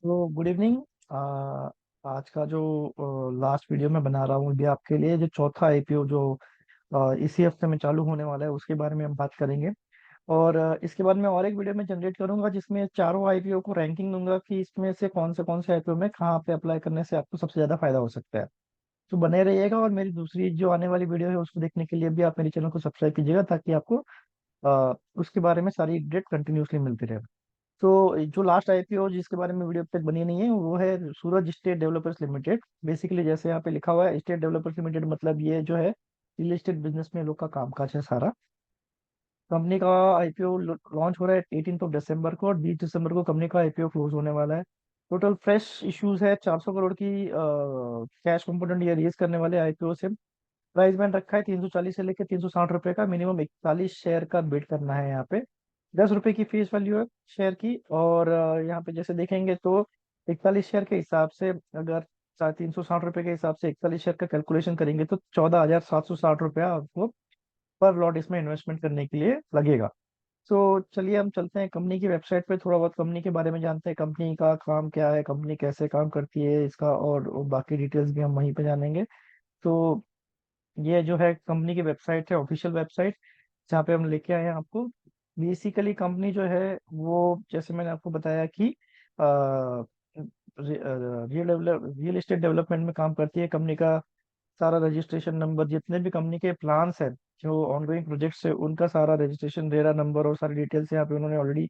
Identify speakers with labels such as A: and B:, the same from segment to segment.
A: So good evening. आज का जो लास्ट वीडियो मैं बना रहा हूँ ये आपके लिए जो चौथा आईपीओ जो इसी हफ्ते में चालू होने वाला है उसके बारे में हम बात करेंगे। और इसके बाद मैं और एक वीडियो में जनरेट करूंगा जिसमें चारों आईपीओ को रैंकिंग दूंगा कि इसमें से कौन से आईपीओ में कहाँ पे अप्लाई करने से आपको सबसे ज्यादा फायदा हो सकता है। तो बने रहिएगा और मेरी दूसरी जो आने वाली वीडियो है उसको देखने के लिए भी आप मेरे चैनल को सब्सक्राइब कीजिएगा ताकि आपको उसके बारे में सारी अपडेट कंटिन्यूसली मिलती रहे। तो जो लास्ट आईपीओ जिसके बारे में वीडियो अब तक बनी नहीं है वो है सूरज स्टेट डेवलपर्स लिमिटेड। बेसिकली जैसे यहाँ पे लिखा हुआ है स्टेट डेवलपर्स लिमिटेड मतलब ये जो है रियल एस्टेट बिजनेस में लोग का कामकाज है सारा। कंपनी का आईपीओ लॉन्च हो रहा है 18 दिसंबर को और 20 दिसंबर को कंपनी का आईपीओ क्लोज होने वाला है। टोटल फ्रेश इश्यूज है 400 करोड़ की कैश कंपोनेंट ये रेज करने वाले आईपीओ से। प्राइस बैंड रखा है 340 से लेकर 360 रुपए का। मिनिमम 41 शेयर का बिड करना है यहाँ पे। 10 रुपए की फेस वैल्यू है शेयर की। और यहाँ पे जैसे देखेंगे तो 41 शेयर के हिसाब से अगर 360 रुपए के हिसाब से 41 शेयर का कैलकुलेशन करेंगे तो 14,760 रुपया आपको पर लॉट इसमें इन्वेस्टमेंट करने के लिए लगेगा। तो चलिए हम चलते हैं कंपनी की वेबसाइट पे थोड़ा बहुत कंपनी के बारे में जानते हैं। कंपनी का काम क्या है, कंपनी कैसे काम करती है इसका और बाकी डिटेल्स भी हम वहीं पे जानेंगे। तो ये जो है कंपनी की वेबसाइट है, ऑफिशियल वेबसाइट जहाँ पे हम लेके आए हैं आपको। बेसिकली कंपनी जो है वो जैसे मैंने आपको बताया कि रियल एस्टेट डेवलपमेंट में काम करती है। कंपनी का सारा रजिस्ट्रेशन नंबर जितने भी कंपनी के प्लान्स हैं जो ऑनगोइंग प्रोजेक्ट्स है उनका सारा रजिस्ट्रेशन रेरा नंबर और सारी डिटेल्स यहाँ पे उन्होंने ऑलरेडी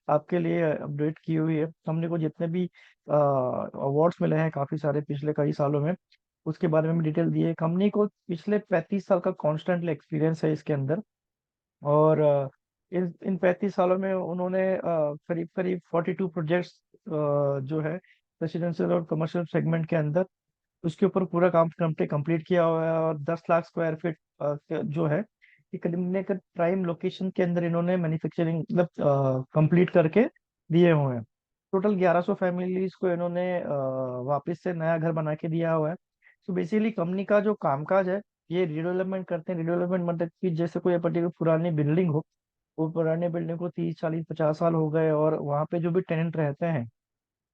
A: आपके लिए अपडेट की हुई है। कंपनी को जितने भी अवार्ड्स मिले हैं काफी सारे पिछले कई सालों में उसके बारे में भी डिटेल दी है। कंपनी को पिछले 35 साल का कॉन्स्टेंटली एक्सपीरियंस है इसके अंदर। और इन 35 सालों में उन्होंने करीब करीब 42 प्रोजेक्ट्स जो है रेसिडेंशियल और कमर्शियल सेगमेंट के अंदर उसके ऊपर पूरा काम कंप्लीट किया हुआ है। और 10 लाख स्क्वायर फीट जो है ये करीब प्राइम लोकेशन के अंदर इन्होंने मैन्युफैक्चरिंग मतलब कंप्लीट करके दिए हुए हैं। टोटल 1100 फैमिलीज को इन्होंने वापस से नया घर बना के दिया हुआ है। तो बेसिकली कंपनी का जो कामकाज है ये रिडेवलपमेंट करते हैं। रिडेवलपमेंट मतलब कि जैसे कोई पर्टिकुलर पुरानी बिल्डिंग हो, वो पुरानी बिल्डिंग को 30 40 50 साल हो गए और वहाँ पे जो भी टेनेंट रहते हैं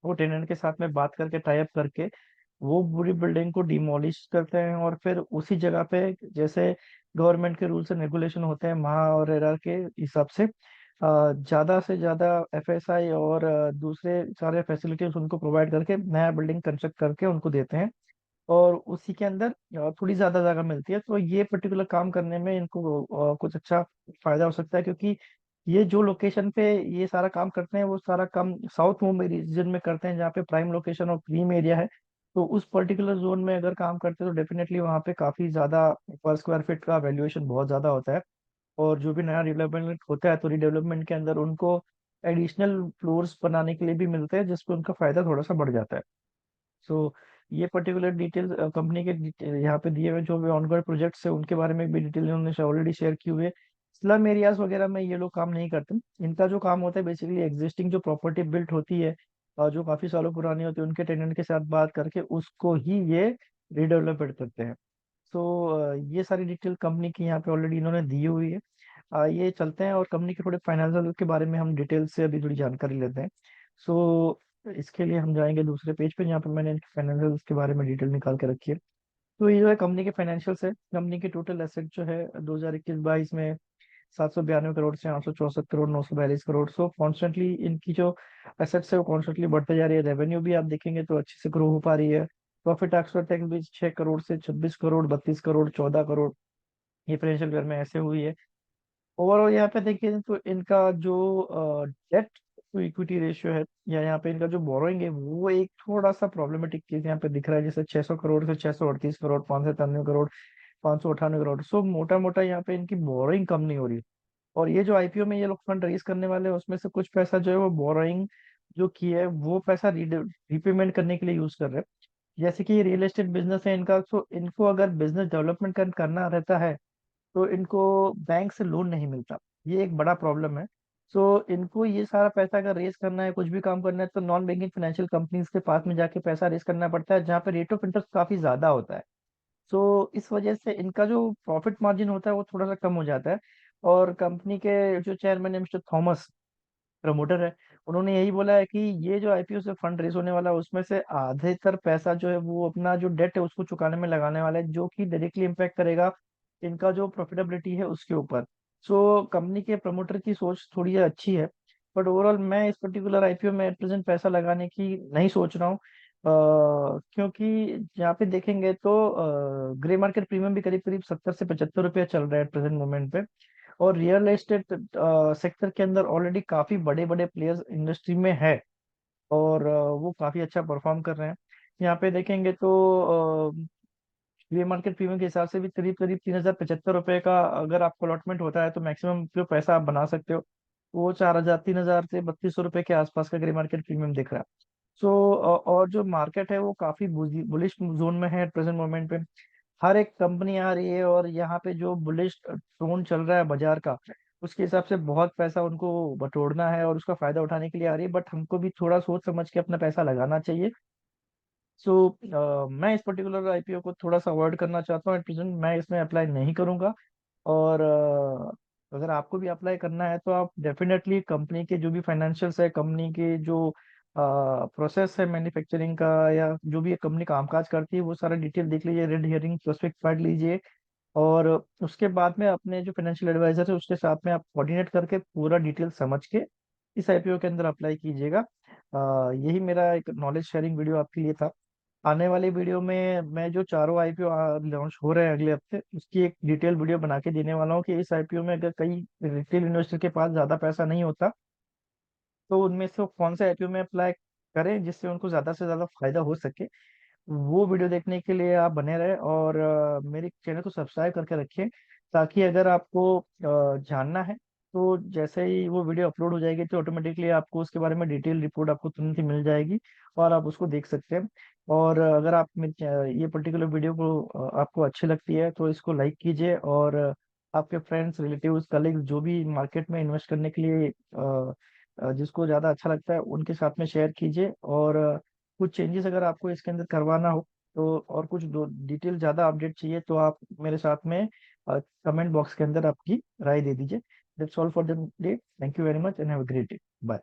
A: वो टेनेंट के साथ में बात करके टाई अप करके वो पूरी बिल्डिंग को डिमोलिश करते हैं और फिर उसी जगह पे जैसे गवर्नमेंट के रूल्स एंड रेगुलेशन होते हैं महा और रेरा के हिसाब से ज्यादा से ज्यादा एफएसआई और दूसरे सारे फैसिलिटीज उनको प्रोवाइड करके नया बिल्डिंग कंस्ट्रक्ट करके उनको देते हैं। और उसी के अंदर थोड़ी ज्यादा जगह मिलती है। तो ये पर्टिकुलर काम करने में इनको कुछ अच्छा फायदा हो सकता है क्योंकि ये जो लोकेशन पे ये सारा काम करते हैं वो सारा काम साउथ मुंबई रीजन में करते हैं जहाँ पे प्राइम लोकेशन और प्रीम एरिया है। तो उस पर्टिकुलर जोन में अगर काम करते हैं तो डेफिनेटली वहाँ पे काफी ज्यादा पर स्क्वायर फीट का वैल्यूएशन बहुत ज्यादा होता है। और जो भी नया डेवलपमेंट होता है तो रिडेवलपमेंट के अंदर उनको एडिशनल फ्लोर्स बनाने के लिए भी मिलते हैं जिसपे उनका फायदा थोड़ा सा बढ़ जाता है। सो ये पर्टिकुलर डिटेल कंपनी के यहाँ पे दिए हुए जो भी ऑनगोइंग प्रोजेक्ट्स है उनके बारे में भी डिटेल इन्होंने ऑलरेडी शेयर की हुई है। स्लम एरियाज वगैरह में ये लोग काम नहीं करते। इनका जो काम होता है बेसिकली एग्जिस्टिंग जो प्रॉपर्टी बिल्ट होती है और जो काफी सालों पुरानी होती है उनके टेनेंट के साथ बात करके उसको ही ये रिडेवलपमेंट करते हैं। सो ये सारी डिटेल कंपनी की यहाँ पे ऑलरेडी इन्होंने दी हुई है। ये चलते हैं और कंपनी के थोड़े फाइनेंशियल के बारे में हम डिटेल से अभी थोड़ी जानकारी लेते हैं। सो इसके लिए हम जाएंगे दूसरे पेज पे जहाँ पे मैंने फाइनेंशियल के बारे में डिटेल निकाल के रखी है। तो ये जो है कंपनी के फाइनेंशियल्स है। कंपनी की टोटल एसेट जो है 2021-22 में 792 करोड़ से 864 करोड़ 942 करोड़। सो कॉन्स्टेंटली इनकी जो एसेट्स है वो कॉन्स्टेंटली बढ़ते जा रही है। रेवेन्यू भी आप देखेंगे तो अच्छे से ग्रो हो पा रही है। प्रॉफिट आफ्टर टैक्स भी 6 करोड़ से 26 करोड़ 32 करोड़ 14 करोड़ ये फाइनेंशियल ईयर में ऐसे हुई है। ओवरऑल यहाँ पे देखिए तो इनका जो डेट टू इक्विटी रेशियो है या यहाँ पे इनका जो बोरोइंग है वो एक थोड़ा सा प्रॉब्लमेटिक चीज यहाँ पे दिख रहा है। जैसे 600 करोड़ से 638 करोड़ 593 करोड़ 598 करोड़। सो मोटा मोटा यहाँ पे इनकी बोरोइंग कम नहीं हो रही। और ये जो आईपीओ में ये लोग फंड रेज करने वाले हैं उसमें से कुछ पैसा जो है वो बोरोइंग जो की है वो पैसा रीपेमेंट करने के लिए यूज कर रहे हैं। जैसे कि ये रियल एस्टेट बिजनेस है इनका, तो इनको अगर बिजनेस डेवलपमेंट करना रहता है तो इनको बैंक से लोन नहीं मिलता। ये एक बड़ा प्रॉब्लम है। सो इनको ये सारा पैसा अगर रेस करना है कुछ भी काम करना है तो नॉन बैंकिंग फाइनेंशियल कंपनीज के पास में जाके पैसा रेस करना पड़ता है जहाँ पे रेट ऑफ इंटरेस्ट काफी ज्यादा होता है। सो इस वजह से इनका जो प्रॉफिट मार्जिन होता है वो थोड़ा सा कम हो जाता है। और कंपनी के जो चेयरमैन है मिस्टर थॉमस प्रमोटर है उन्होंने यही बोला है कि ये जो आईपीओ से फंड रेस होने वाला है उसमें से आधेतर पैसा जो है वो अपना जो डेट है उसको चुकाने में लगाने वाला है, जो कि डायरेक्टली इम्पैक्ट करेगा इनका जो प्रॉफिटेबिलिटी है उसके ऊपर। सो कंपनी के प्रमोटर की सोच थोड़ी अच्छी है, बट ओवरऑल मैं इस पर्टिकुलर आईपीओ में एट प्रेजेंट पैसा लगाने की नहीं सोच रहा हूँ। क्योंकि यहाँ पे देखेंगे तो ग्रे मार्केट प्रीमियम भी करीब करीब 70 से 75 रुपया चल रहा है एट प्रेजेंट मोमेंट पे। और रियल एस्टेट सेक्टर के अंदर ऑलरेडी काफी बड़े बड़े प्लेयर्स इंडस्ट्री में है, और वो काफी अच्छा परफॉर्म कर रहे हैं। यहाँ पे देखेंगे तो ये मार्केट प्रीमियम के हिसाब से भी करीब करीब 3075 रुपये का अगर आपको अलॉटमेंट होता है तो मैक्सिमम जो पैसा आप बना सकते हो वो 4000 3000 से 3200 रुपये के आसपास का ग्रे मार्केट प्रीमियम दिख रहा है। सो और जो मार्केट है वो काफी बुलिश जोन में है प्रेजेंट मोमेंट पे। हर एक कंपनी आ रही है और यहाँ पे जो बुलिश टोन चल रहा है बाजार का, उसके हिसाब से बहुत पैसा उनको बटोरना है और उसका फायदा उठाने के लिए आ रही है, बट हमको भी थोड़ा सोच समझ के अपना पैसा लगाना चाहिए। सो मैं इस पर्टिकुलर आईपीओ को थोड़ा सा अवॉइड करना चाहता हूँ एट प्रेजेंट, मैं इसमें अप्लाई नहीं करूंगा। और अगर आपको भी अप्लाई करना है तो आप डेफिनेटली कंपनी के जो भी फाइनेंशियल्स है, कंपनी के जो प्रोसेस है मैन्युफैक्चरिंग का, या जो भी कंपनी कामकाज करती है वो सारा डिटेल देख लीजिए, रेड हियरिंग प्रोस्पेक्ट पढ़ लीजिए। और उसके बाद में अपने जो फाइनेंशियल एडवाइजर है उसके साथ में आप कोऑर्डिनेट करके पूरा डिटेल समझ के इस आईपीओ के अंदर अप्लाई कीजिएगा। यही मेरा एक नॉलेज शेयरिंग वीडियो आपके लिए था। आने वाले वीडियो में मैं जो चारों आईपीओ लॉन्च हो रहे हैं अगले हफ्ते उसकी एक डिटेल वीडियो बना के देने वाला हूँ कि इस आईपीओ में अगर कई रिटेल इन्वेस्टर के पास ज्यादा पैसा नहीं होता तो उनमें से वो कौन से आईपीओ में अप्लाई करें जिससे उनको ज्यादा से ज्यादा फायदा हो सके। वो वीडियो देखने के लिए आप बने रहे और मेरे चैनल को सब्सक्राइब करके रखें, ताकि अगर आपको जानना है तो जैसे ही वो वीडियो अपलोड हो जाएगी तो ऑटोमेटिकली आपको उसके बारे में डिटेल रिपोर्ट आपको तुरंत ही मिल जाएगी और आप उसको देख सकते हैं। और अगर आप ये पर्टिकुलर वीडियो को आपको अच्छी लगती है तो इसको लाइक कीजिए, और आपके फ्रेंड्स रिलेटिव्स कलीग्स जो भी मार्केट में इन्वेस्ट करने के लिए जिसको ज़्यादा अच्छा लगता है उनके साथ में शेयर कीजिए। और कुछ चेंजेस अगर आपको इसके अंदर करवाना हो तो और कुछ डिटेल ज़्यादा अपडेट चाहिए तो आप मेरे साथ में कमेंट बॉक्स के अंदर आपकी राय दे दीजिए। That's all for the day, thank you very much and have a great day, bye.